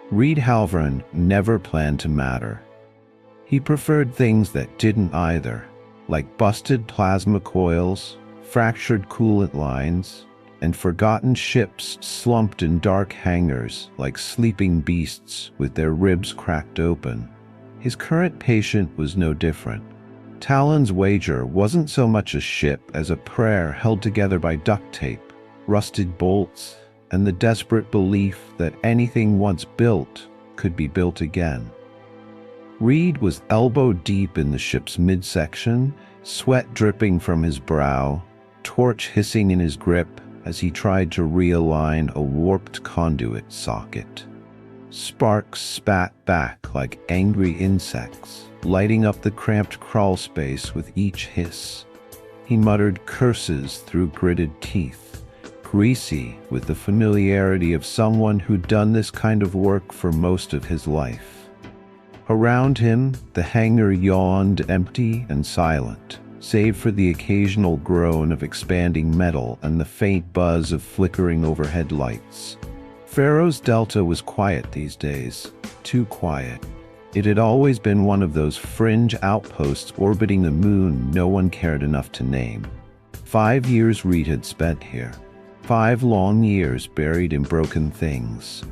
Reed Halvern never planned to matter. He preferred things that didn't either, like busted plasma coils, fractured coolant lines, and forgotten ships slumped in dark hangars like sleeping beasts with their ribs cracked open. His current patient was no different. Talon's wager wasn't so much a ship as a prayer held together by duct tape, rusted bolts, and the desperate belief that anything once built could be built again. Reed was elbow deep in the ship's midsection, sweat dripping from his brow, torch hissing in his grip as he tried to realign a warped conduit socket. Sparks spat back like angry insects, lighting up the cramped crawl space with each hiss. He muttered curses through gritted teeth, greasy with the familiarity of someone who'd done this kind of work for most of his life. Around him, the hangar yawned empty and silent, save for the occasional groan of expanding metal and the faint buzz of flickering overhead lights. Pharaoh's Delta was quiet these days, too quiet. It had always been one of those fringe outposts orbiting the moon no one cared enough to name. 5 years Reed had spent here. 5 long years buried in broken things.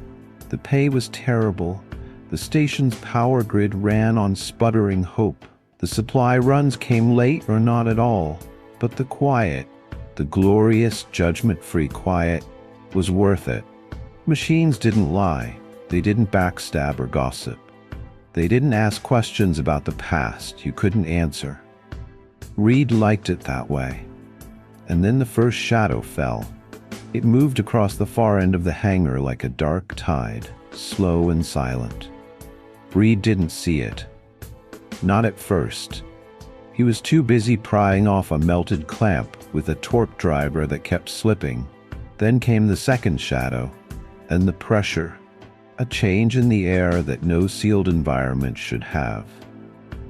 The pay was terrible. The station's power grid ran on sputtering hope. The supply runs came late or not at all. But the quiet, the glorious, judgment-free quiet, was worth it. Machines didn't lie. They didn't backstab or gossip. They didn't ask questions about the past you couldn't answer. Reed liked it that way. And then the first shadow fell. It moved across the far end of the hangar like a dark tide, slow and silent. Reed didn't see it. Not at first. He was too busy prying off a melted clamp with a torque driver that kept slipping. Then came the second shadow, and the pressure, a change in the air that no sealed environment should have.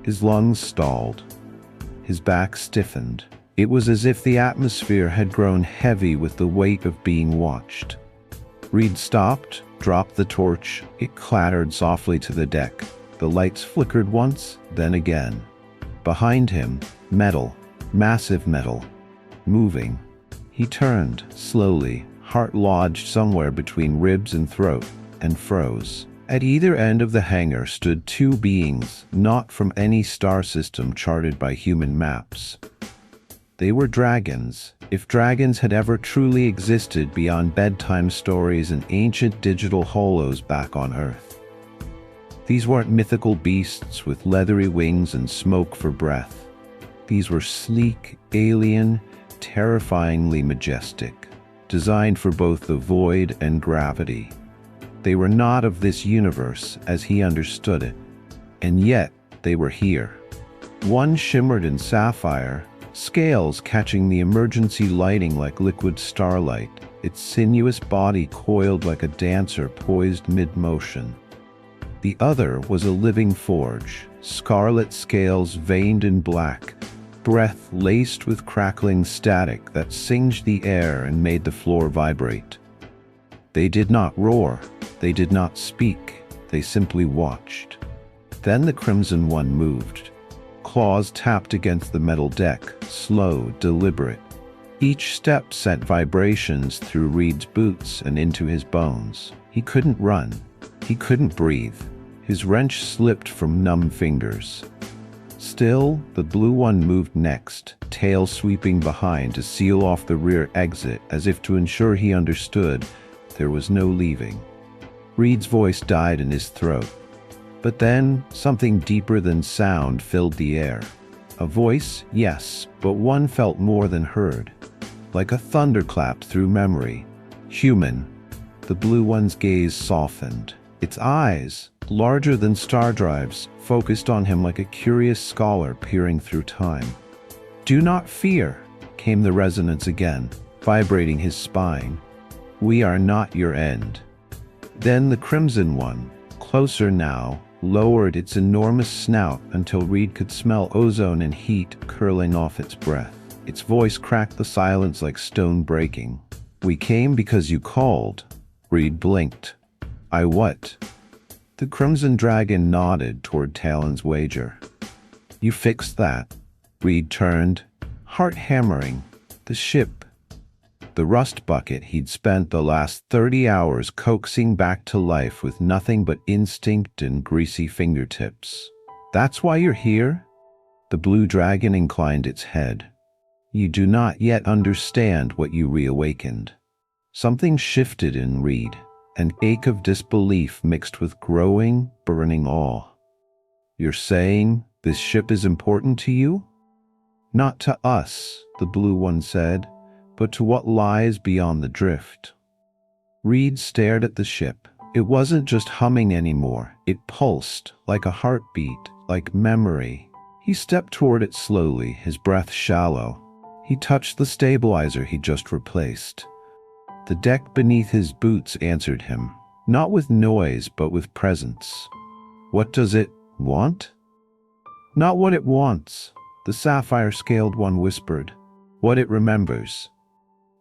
His lungs stalled. His back stiffened. It was as if the atmosphere had grown heavy with the weight of being watched. Reed stopped, dropped the torch. It clattered softly to the deck. The lights flickered once, then again. Behind him, metal, massive metal, moving. He turned, slowly, heart lodged somewhere between ribs and throat, and froze. At either end of the hangar stood 2 beings, not from any star system charted by human maps. They were dragons, if dragons had ever truly existed beyond bedtime stories and ancient digital holos back on Earth. These weren't mythical beasts with leathery wings and smoke for breath. These were sleek, alien, terrifyingly majestic, designed for both the void and gravity. They were not of this universe as he understood it, and yet they were here. One shimmered in sapphire, scales catching the emergency lighting like liquid starlight, its sinuous body coiled like a dancer poised mid-motion. The other was a living forge, scarlet scales veined in black, breath laced with crackling static that singed the air and made the floor vibrate. They did not roar, they did not speak, they simply watched. Then the crimson one moved. Claws tapped against the metal deck, slow, deliberate. Each step sent vibrations through Reed's boots and into his bones. He couldn't run. He couldn't breathe. His wrench slipped from numb fingers. Still, the blue one moved next, tail sweeping behind to seal off the rear exit as if to ensure he understood there was no leaving. Reed's voice died in his throat. But then, something deeper than sound filled the air. A voice, yes, but one felt more than heard. Like a thunderclap through memory. Human. The blue one's gaze softened. Its eyes, larger than star drives, focused on him like a curious scholar peering through time. "Do not fear," came the resonance again, vibrating his spine. "We are not your end." Then the crimson one, closer now, lowered its enormous snout until Reed could smell ozone and heat curling off its breath. Its voice cracked the silence like stone breaking. "We came because you called." Reed blinked. "I what?" The Crimson Dragon nodded toward Talon's wager. You fixed that. Reed turned, heart hammering. The ship. The rust bucket he'd spent the last 30 hours coaxing back to life with nothing but instinct and greasy fingertips. That's why you're here? The blue dragon inclined its head. You do not yet understand what you reawakened. Something shifted in Reed, an ache of disbelief mixed with growing, burning awe. You're saying this ship is important to you? Not to us, the blue one said, but to what lies beyond the drift. Reed stared at the ship. It wasn't just humming anymore. It pulsed, like a heartbeat, like memory. He stepped toward it slowly, his breath shallow. He touched the stabilizer he'd just replaced. The deck beneath his boots answered him, not with noise, but with presence. What does it want? Not what it wants, the sapphire-scaled one whispered. What it remembers.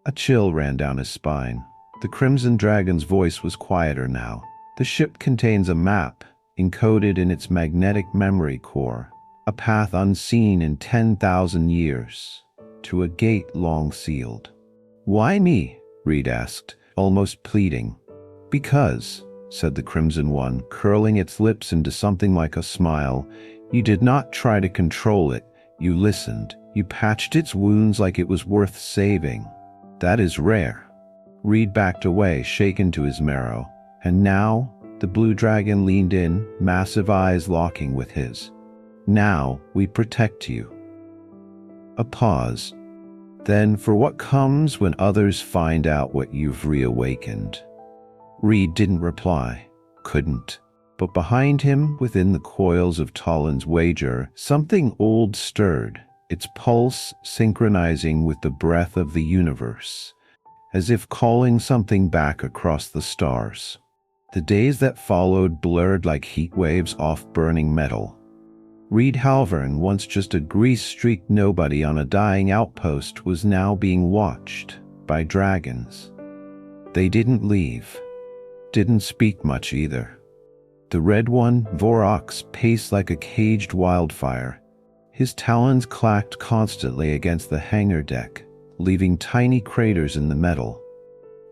A chill ran down his spine. The Crimson Dragon's voice was quieter now. The ship contains a map, encoded in its magnetic memory core, a path unseen in 10,000 years, to a gate long sealed. Why me? Reed asked, almost pleading. Because, said the Crimson One, curling its lips into something like a smile, you did not try to control it. You listened. You patched its wounds like it was worth saving. That is rare. Reed backed away, shaken to his marrow. And now, the blue dragon leaned in, massive eyes locking with his. Now, we protect you. A pause. Then, for what comes when others find out what you've reawakened? Reed didn't reply. Couldn't. But behind him, within the coils of Talon's wager, something old stirred, its pulse synchronizing with the breath of the universe, as if calling something back across the stars. The days that followed blurred like heat waves off burning metal. Reed Halvern, once just a grease-streaked nobody on a dying outpost, was now being watched by dragons. They didn't leave. Didn't speak much either. The red one, Vorox, paced like a caged wildfire. His talons clacked constantly against the hangar deck, leaving tiny craters in the metal.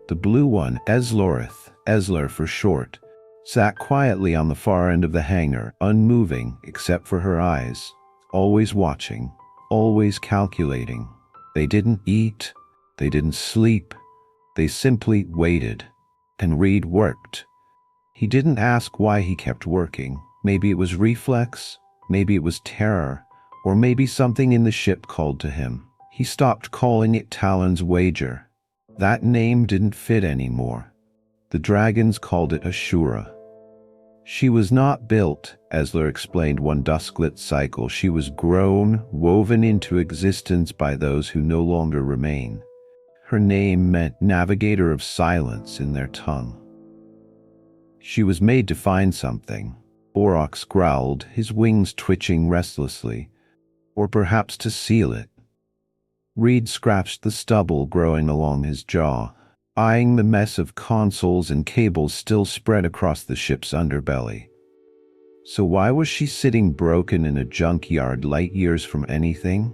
The blue one, Esler for short, sat quietly on the far end of the hangar, unmoving except for her eyes, always watching, always calculating. They didn't eat, they didn't sleep, they simply waited. And Reed worked. He didn't ask why he kept working. Maybe it was reflex, maybe it was terror, or maybe something in the ship called to him. He stopped calling it Talon's wager. That name didn't fit anymore. The dragons called it Ashura. She was not built, Esler explained one dusklit cycle. She was grown, woven into existence by those who no longer remain. Her name meant navigator of silence in their tongue. She was made to find something. Vorox growled, his wings twitching restlessly. Or perhaps to seal it. Reed scratched the stubble growing along his jaw, eyeing the mess of consoles and cables still spread across the ship's underbelly. So why was she sitting broken in a junkyard light years from anything?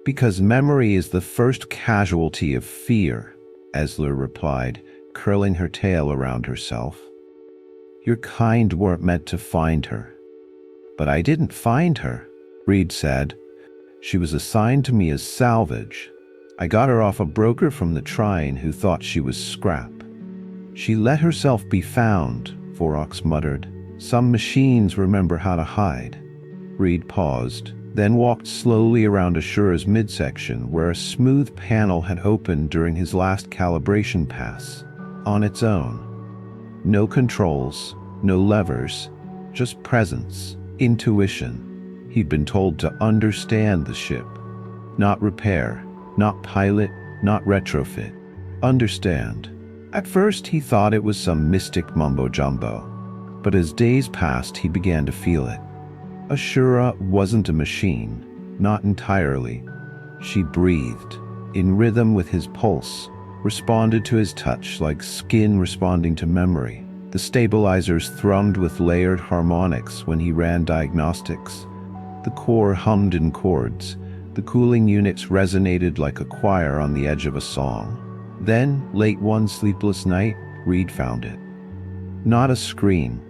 Because memory is the first casualty of fear, Esler replied, curling her tail around herself. Your kind weren't meant to find her. But I didn't find her, Reed said. She was assigned to me as salvage. I got her off a broker from the Trine who thought she was scrap. She let herself be found, Vorox muttered. Some machines remember how to hide. Reed paused, then walked slowly around Ashura's midsection where a smooth panel had opened during his last calibration pass, on its own. No controls, no levers, just presence, intuition. He'd been told to understand the ship, not repair, not pilot, not retrofit. Understand. At first he thought it was some mystic mumbo-jumbo, but as days passed he began to feel it. Ashura wasn't a machine, not entirely. She breathed, in rhythm with his pulse, responded to his touch like skin responding to memory. The stabilizers thrummed with layered harmonics when he ran diagnostics. The core hummed in chords. The cooling units resonated like a choir on the edge of a song. Then, late one sleepless night, Reed found it. Not a screen,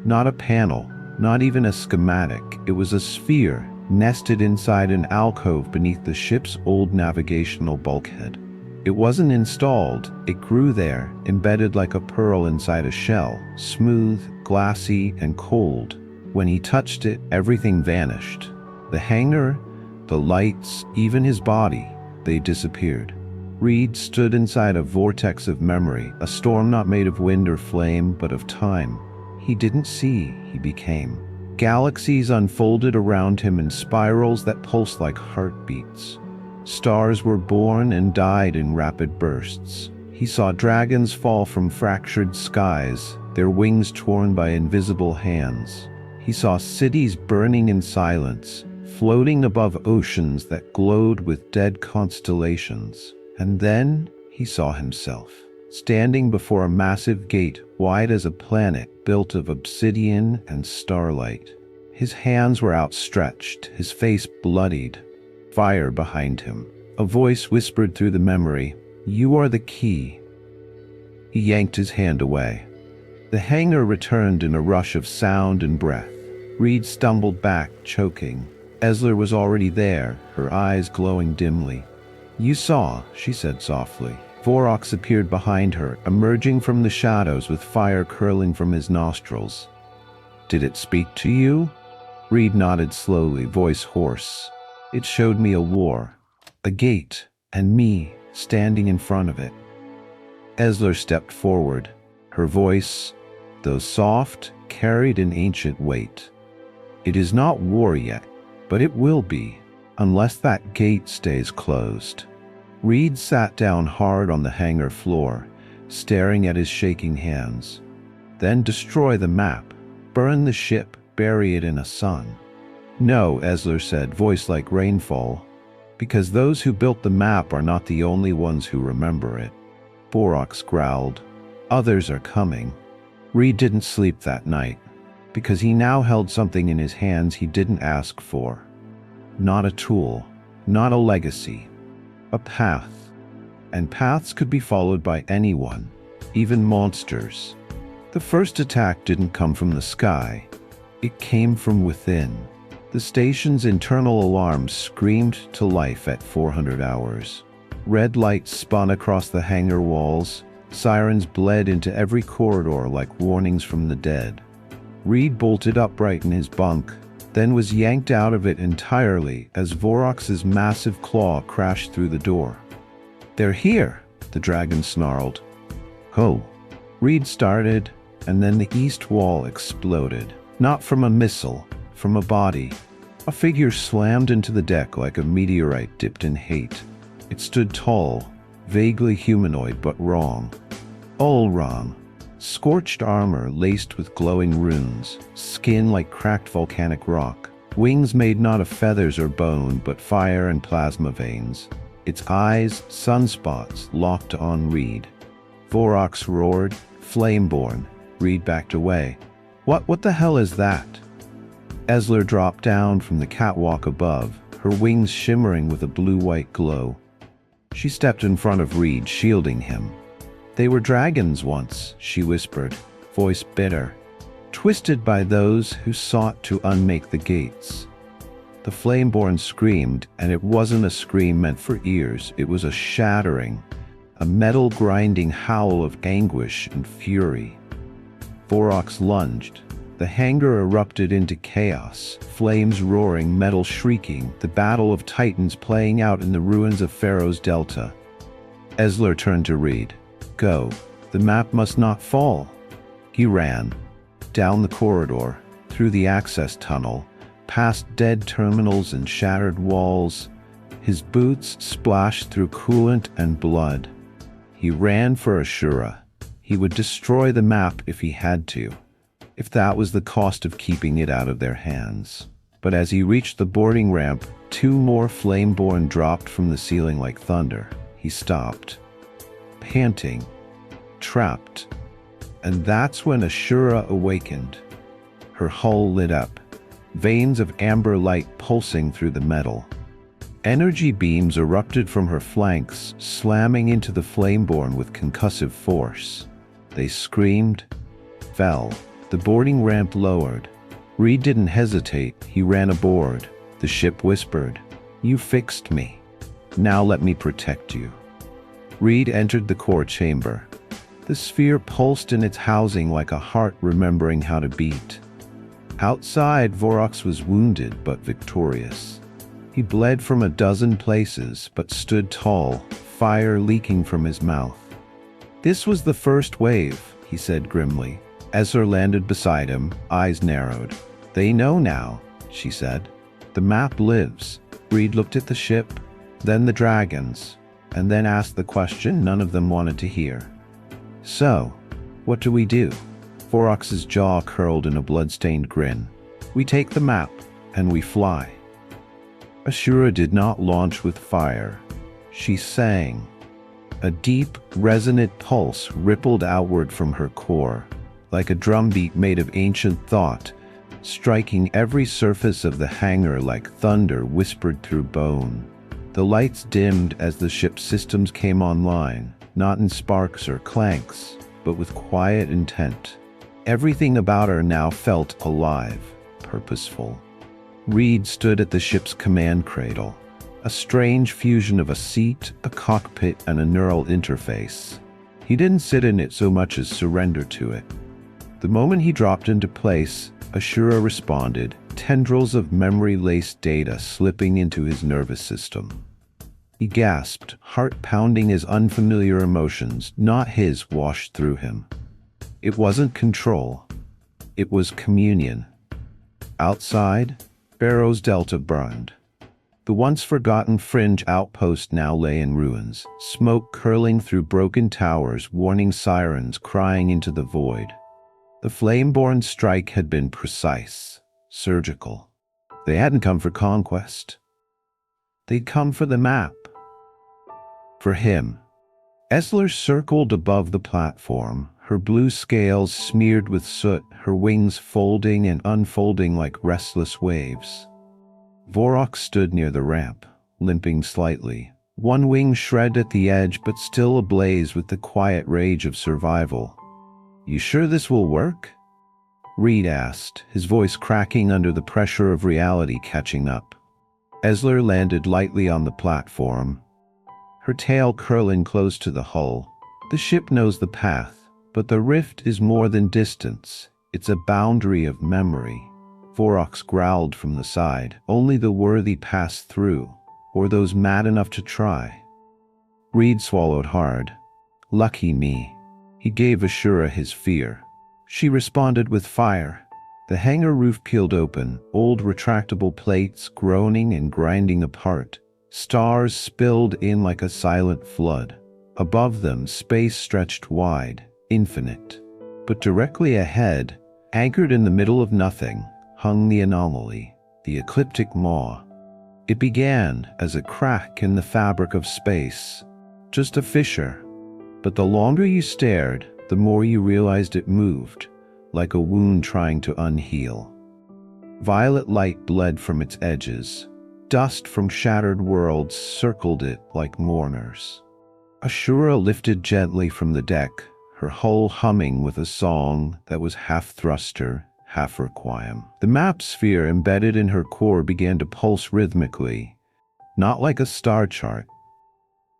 not a panel, not even a schematic. It was a sphere, nested inside an alcove beneath the ship's old navigational bulkhead. It wasn't installed, it grew there, embedded like a pearl inside a shell, smooth, glassy, and cold. When he touched it, everything vanished. The hangar, the lights, even his body, they disappeared. Reed stood inside a vortex of memory, a storm not made of wind or flame, but of time. He didn't see, he became. Galaxies unfolded around him in spirals that pulsed like heartbeats. Stars were born and died in rapid bursts. He saw dragons fall from fractured skies, their wings torn by invisible hands. He saw cities burning in silence, floating above oceans that glowed with dead constellations. And then he saw himself, standing before a massive gate wide as a planet built of obsidian and starlight. His hands were outstretched, his face bloodied. Fire behind him. A voice whispered through the memory, "You are the key." He yanked his hand away. The hangar returned in a rush of sound and breath. Reed stumbled back, choking. Esler was already there, her eyes glowing dimly. "You saw," she said softly. Vorox appeared behind her, emerging from the shadows with fire curling from his nostrils. "Did it speak to you?" Reed nodded slowly, voice hoarse. "It showed me a war, a gate, and me standing in front of it." Esler stepped forward. Her voice, though soft, carried an ancient weight. "It is not war yet, but it will be, unless that gate stays closed." Reed sat down hard on the hangar floor, staring at his shaking hands. "Then destroy the map, burn the ship, bury it in a sun." "No," Esler said, voice like rainfall, "because those who built the map are not the only ones who remember it." Vorox growled, "Others are coming." Reed didn't sleep that night, because he now held something in his hands he didn't ask for. Not a tool, not a legacy, a path. And paths could be followed by anyone, even monsters. The first attack didn't come from the sky. It came from within. The station's internal alarms screamed to life at 400 hours. Red lights spun across the hangar walls. Sirens bled into every corridor like warnings from the dead. Reed bolted upright in his bunk, then was yanked out of it entirely as Vorox's massive claw crashed through the door. "They're here," the dragon snarled. "Oh." Reed started, and then the east wall exploded. Not from a missile, from a body. A figure slammed into the deck like a meteorite dipped in hate. It stood tall, vaguely humanoid but wrong. All wrong. Scorched armor laced with glowing runes, skin like cracked volcanic rock, wings made not of feathers or bone but fire and plasma veins. Its eyes, sunspots, locked on Reed. Vorox roared, "Flameborn." Reed backed away. What the hell is that?" Esler dropped down from the catwalk above, her wings shimmering with a blue-white glow. She stepped in front of Reed, shielding him. "They were dragons once," she whispered, voice bitter, "twisted by those who sought to unmake the gates." The Flameborn screamed, and it wasn't a scream meant for ears, it was a shattering, a metal-grinding howl of anguish and fury. Vorox lunged. The hangar erupted into chaos, flames roaring, metal shrieking, the battle of titans playing out in the ruins of Pharaoh's Delta. Esler turned to Reed. "Go. The map must not fall." He ran. Down the corridor, through the access tunnel, past dead terminals and shattered walls. His boots splashed through coolant and blood. He ran for Ashura. He would destroy the map if he had to, if that was the cost of keeping it out of their hands. But as he reached the boarding ramp, 2 more Flameborn dropped from the ceiling like thunder. He stopped. Panting, trapped. And that's when Ashura awakened. Her hull lit up, veins of amber light pulsing through the metal. Energy beams erupted from her flanks, slamming into the Flameborn with concussive force. They screamed, fell. The boarding ramp lowered. Reed didn't hesitate, he ran aboard. The ship whispered, "You fixed me. Now let me protect you." Reed entered the core chamber. The sphere pulsed in its housing like a heart remembering how to beat. Outside, Vorox was wounded but victorious. He bled from a dozen places but stood tall, fire leaking from his mouth. "This was the first wave," he said grimly. Ezra landed beside him, eyes narrowed. "They know now," she said. "The map lives." Reed looked at the ship, then the dragons, and then asked the question none of them wanted to hear. "So, what do we do?" Vorox's jaw curled in a blood-stained grin. "We take the map, and we fly." Ashura did not launch with fire. She sang. A deep, resonant pulse rippled outward from her core, like a drumbeat made of ancient thought, striking every surface of the hangar like thunder whispered through bone. The lights dimmed as the ship's systems came online, not in sparks or clanks, but with quiet intent. Everything about her now felt alive, purposeful. Reed stood at the ship's command cradle, a strange fusion of a seat, a cockpit, and a neural interface. He didn't sit in it so much as surrender to it. The moment he dropped into place, Ashura responded, tendrils of memory-laced data slipping into his nervous system. He gasped, heart pounding as unfamiliar emotions, not his, washed through him. It wasn't control. It was communion. Outside, Barrow's Delta burned. The once-forgotten fringe outpost now lay in ruins, smoke curling through broken towers, warning sirens crying into the void. The Flameborn strike had been precise, surgical. They hadn't come for conquest. They'd come for the map. For him. Esler circled above the platform, her blue scales smeared with soot, her wings folding and unfolding like restless waves. Vorox stood near the ramp, limping slightly, one wing shred at the edge but still ablaze with the quiet rage of survival. "You sure this will work?" Reed asked, his voice cracking under the pressure of reality catching up. Esler landed lightly on the platform, her tail curling close to the hull. "The ship knows the path. But the rift is more than distance. It's a boundary of memory." Vorox growled from the side. "Only the worthy pass through, or those mad enough to try." Reed swallowed hard. "Lucky me." He gave Ashura his fear. She responded with fire. The hangar roof peeled open, old retractable plates groaning and grinding apart. Stars spilled in like a silent flood. Above them, space stretched wide, infinite. But directly ahead, anchored in the middle of nothing, hung the anomaly, the ecliptic maw. It began as a crack in the fabric of space, just a fissure. But the longer you stared, the more you realized it moved, like a wound trying to unheal. Violet light bled from its edges. Dust from shattered worlds circled it like mourners. Ashura lifted gently from the deck, her hull humming with a song that was half thruster, half requiem. The map sphere embedded in her core began to pulse rhythmically, not like a star chart,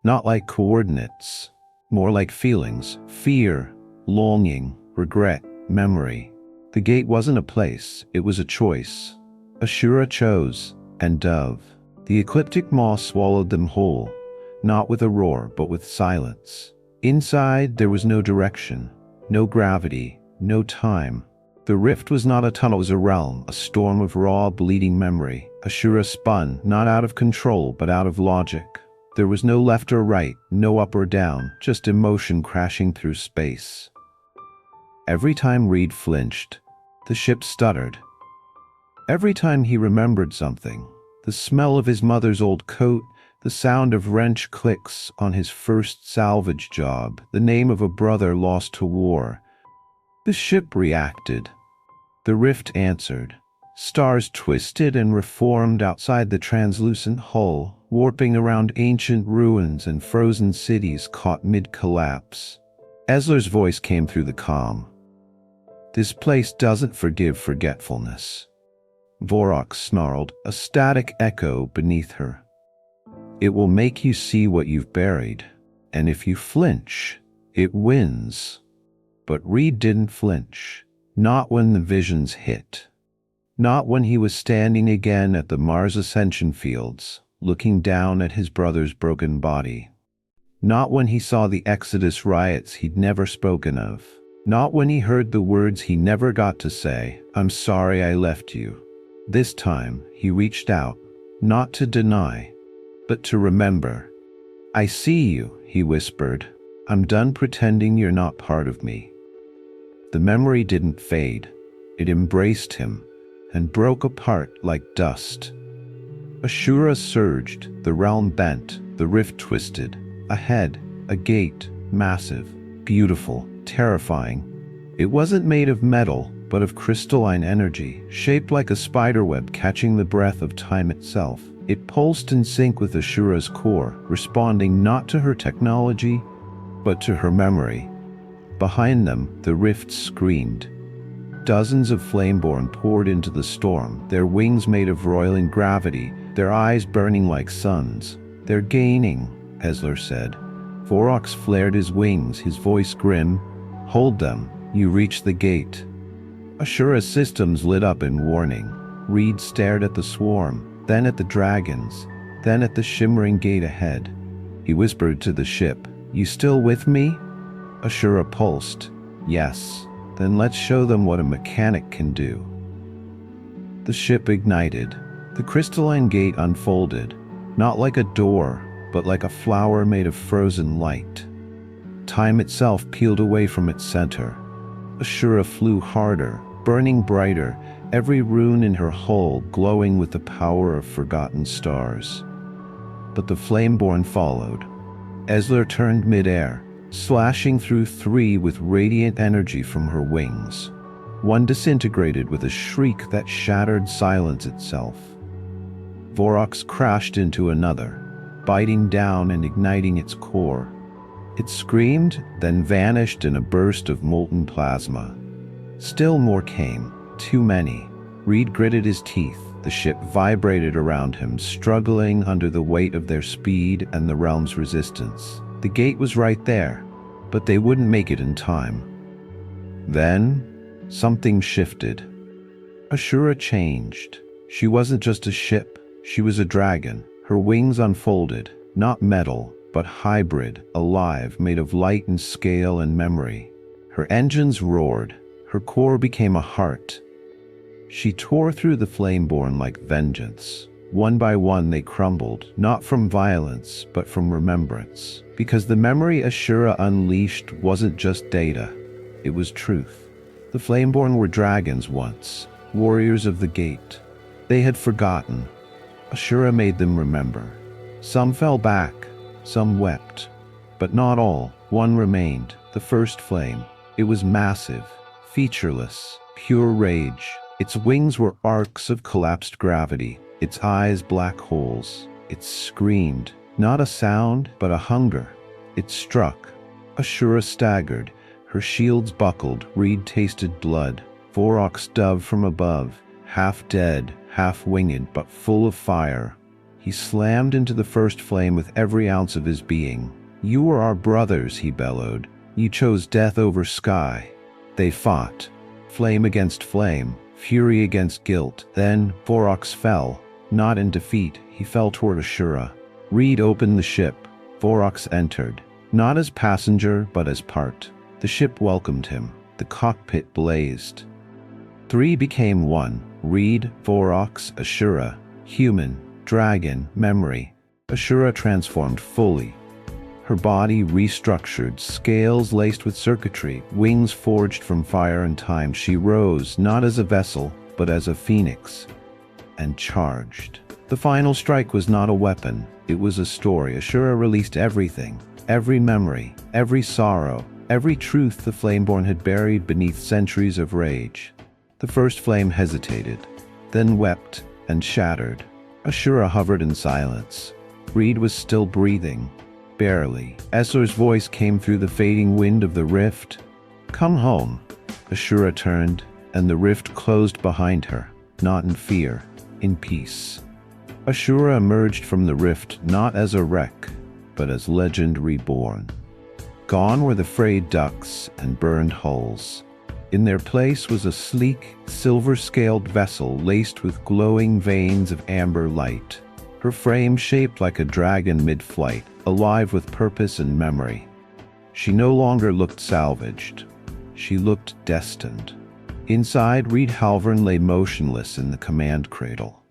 not like coordinates, more like feelings, fear, longing, regret, memory. The gate wasn't a place, it was a choice. Ashura chose, and Dove. The ecliptic maw swallowed them whole, not with a roar, but with silence. Inside, there was no direction, no gravity, no time. The rift was not a tunnel, it was a realm, a storm of raw, bleeding memory. Ashura spun, not out of control, but out of logic. There was no left or right, no up or down, just emotion crashing through space. Every time Reed flinched, the ship stuttered. Every time he remembered something, the smell of his mother's old coat, the sound of wrench clicks on his first salvage job, the name of a brother lost to war, The ship reacted. The rift answered. Stars twisted and reformed outside the translucent hull, warping around ancient ruins and frozen cities caught mid-collapse. Esler's voice came through the calm. "This place doesn't forgive forgetfulness." Vorok snarled, a static echo beneath her. "It will make you see what you've buried, and if you flinch, it wins." But Reed didn't flinch. Not when the visions hit. Not when he was standing again at the Mars Ascension fields, looking down at his brother's broken body. Not when he saw the Exodus riots he'd never spoken of. Not when he heard the words he never got to say, "I'm sorry I left you." This time, he reached out, not to deny, but to remember. "I see you," he whispered. "I'm done pretending you're not part of me." The memory didn't fade. It embraced him and broke apart like dust. Ashura surged, the realm bent, the rift twisted. Ahead, a gate, massive, beautiful, terrifying. It wasn't made of metal, but of crystalline energy, shaped like a spiderweb catching the breath of time itself. It pulsed in sync with Ashura's core, responding not to her technology, but to her memory. Behind them, the rift screamed. Dozens of Flameborn poured into the storm, their wings made of roiling gravity, their eyes burning like suns. "They're gaining," Esler said. Vorox flared his wings, his voice grim. "Hold them, you reach the gate." Ashura's systems lit up in warning. Reed stared at the swarm, then at the dragons, then at the shimmering gate ahead. He whispered to the ship, "You still with me?" Ashura pulsed. "Yes." "Then let's show them what a mechanic can do." The ship ignited. The crystalline gate unfolded, not like a door, but like a flower made of frozen light. Time itself peeled away from its center. Ashura flew harder, burning brighter, every rune in her hull glowing with the power of forgotten stars. But the Flameborn followed. Esler turned midair, slashing through three with radiant energy from her wings. One disintegrated with a shriek that shattered silence itself. Vorox crashed into another, biting down and igniting its core. It screamed, then vanished in a burst of molten plasma. Still more came, too many. Reed gritted his teeth. The ship vibrated around him, struggling under the weight of their speed and the realm's resistance. The gate was right there, but they wouldn't make it in time. Then, something shifted. Ashura changed. She wasn't just a ship, she was a dragon. Her wings unfolded, not metal, but hybrid, alive, made of light and scale and memory. Her engines roared. Her core became a heart. She tore through the Flameborn like vengeance. One by one they crumbled, not from violence, but from remembrance. Because the memory Ashura unleashed wasn't just data, it was truth. The Flameborn were dragons once, warriors of the gate. They had forgotten. Ashura made them remember. Some fell back, some wept. But not all. One remained, the first flame. It was massive, featureless, pure rage. Its wings were arcs of collapsed gravity, its eyes black holes. It screamed, not a sound, but a hunger. It struck. Ashura staggered. Her shields buckled. Reed tasted blood. Vorox dove from above, half dead, half winged, but full of fire. He slammed into the first flame with every ounce of his being. "You were our brothers," he bellowed. "You chose death over sky." They fought. Flame against flame, fury against guilt. Then Vorox fell. Not in defeat, he fell toward Ashura. Reed opened the ship. Vorox entered. Not as passenger, but as part. The ship welcomed him. The cockpit blazed. Three became one. Reed, Vorox, Ashura. Human, dragon, memory. Ashura transformed fully. Her body restructured, scales laced with circuitry, wings forged from fire and time. She rose, not as a vessel, but as a phoenix, and charged. The final strike was not a weapon, it was a story. Ashura released everything, every memory, every sorrow, every truth the Flameborn had buried beneath centuries of rage. The first flame hesitated, then wept and shattered. Ashura hovered in silence. Reed was still breathing, barely. Essler's voice came through the fading wind of the rift. "Come home." Ashura turned, and the rift closed behind her, not in fear, in peace. Ashura emerged from the rift not as a wreck, but as legend reborn. Gone were the frayed ducts and burned hulls. In their place was a sleek, silver-scaled vessel laced with glowing veins of amber light, her frame shaped like a dragon mid-flight, alive with purpose and memory. She no longer looked salvaged. She looked destined. Inside, Reed Halvern lay motionless in the command cradle.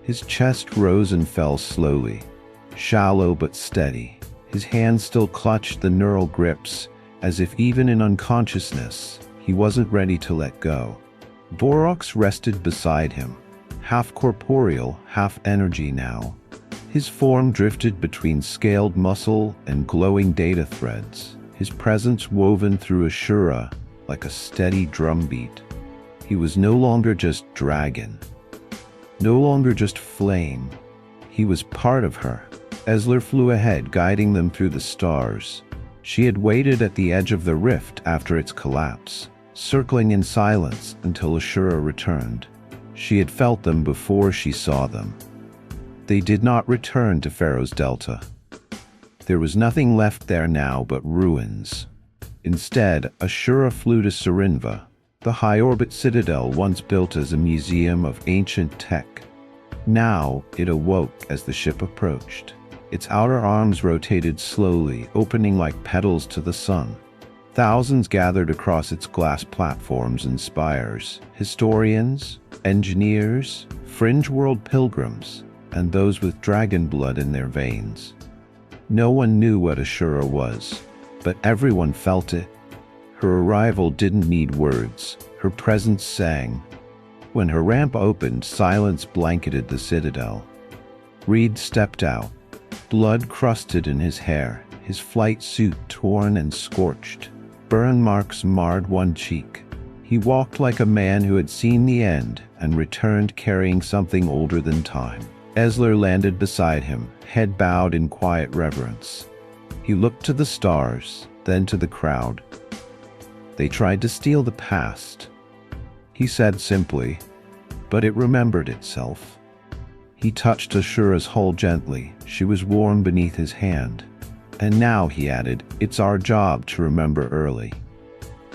His chest rose and fell slowly, shallow but steady. His hands still clutched the neural grips, as if even in unconsciousness, he wasn't ready to let go. Borox rested beside him, half corporeal, half energy now. His form drifted between scaled muscle and glowing data threads, his presence woven through Ashura like a steady drumbeat. He was no longer just dragon, no longer just flame. He was part of her. Essler flew ahead, guiding them through the stars. She had waited at the edge of the rift after its collapse, circling in silence until Ashura returned. She had felt them before she saw them. They did not return to Pharaoh's Delta. There was nothing left there now but ruins. Instead, Ashura flew to Serinva, the high-orbit citadel once built as a museum of ancient tech. Now it awoke as the ship approached. Its outer arms rotated slowly, opening like petals to the sun. Thousands gathered across its glass platforms and spires, historians, engineers, fringe-world pilgrims, and those with dragon blood in their veins. No one knew what Ashura was, but everyone felt it. Her arrival didn't need words. Her presence sang. When her ramp opened, silence blanketed the citadel. Reed stepped out, blood crusted in his hair, his flight suit torn and scorched. Burn marks marred one cheek. He walked like a man who had seen the end and returned carrying something older than time. Essler landed beside him, head bowed in quiet reverence. He looked to the stars, then to the crowd. They tried to steal the past, he said simply, but it remembered itself. He touched Ashura's hull gently. She was warm beneath his hand. And now, he added, it's our job to remember early.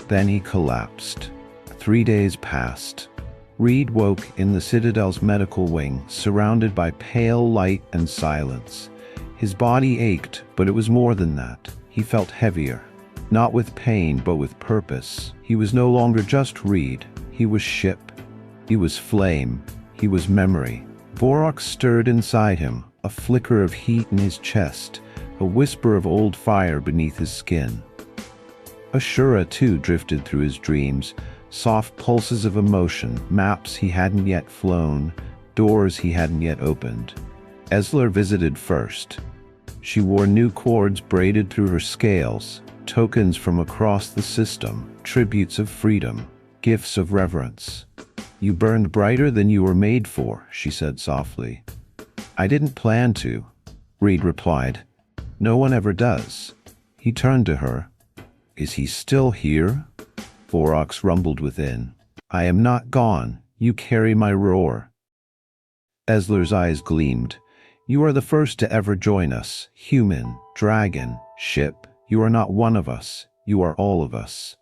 Then he collapsed. 3 days passed. Reed woke in the Citadel's medical wing, surrounded by pale light and silence. His body ached, but it was more than that. He felt heavier. Not with pain, but with purpose. He was no longer just Reed. He was ship. He was flame. He was memory. Borox stirred inside him, a flicker of heat in his chest, a whisper of old fire beneath his skin. Ashura, too, drifted through his dreams, soft pulses of emotion, maps he hadn't yet flown, doors he hadn't yet opened. Essler visited first. She wore new cords braided through her scales, tokens from across the system, tributes of freedom, gifts of reverence. You burned brighter than you were made for, she said softly. I didn't plan to, Reed replied. No one ever does. He turned to her. Is he still here? Borox rumbled within. I am not gone. You carry my roar. Essler's eyes gleamed. You are the first to ever join us, human, dragon, ship. You are not one of us. You are all of us.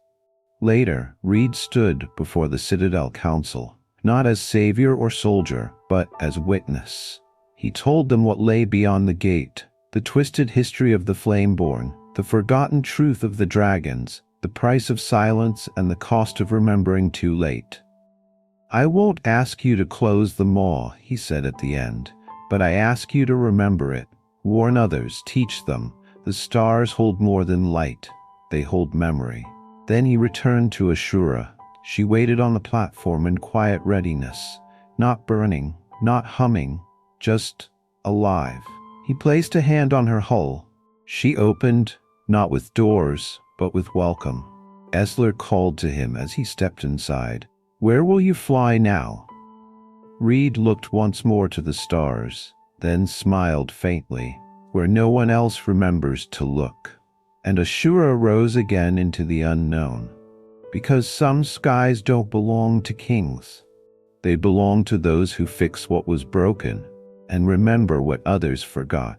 Later, Reed stood before the Citadel Council, not as savior or soldier, but as witness. He told them what lay beyond the gate, the twisted history of the Flameborn, the forgotten truth of the dragons, the price of silence and the cost of remembering too late. I won't ask you to close the maw, he said at the end, but I ask you to remember it. Warn others, teach them. The stars hold more than light. They hold memory. Then he returned to Ashura. She waited on the platform in quiet readiness, not burning, not humming, just alive. He placed a hand on her hull. She opened, not with doors, but with welcome. Esler called to him as he stepped inside. "Where will you fly now?" Reed looked once more to the stars, then smiled faintly, where no one else remembers to look. And Ashura rose again into the unknown. Because some skies don't belong to kings. They belong to those who fix what was broken and remember what others forgot.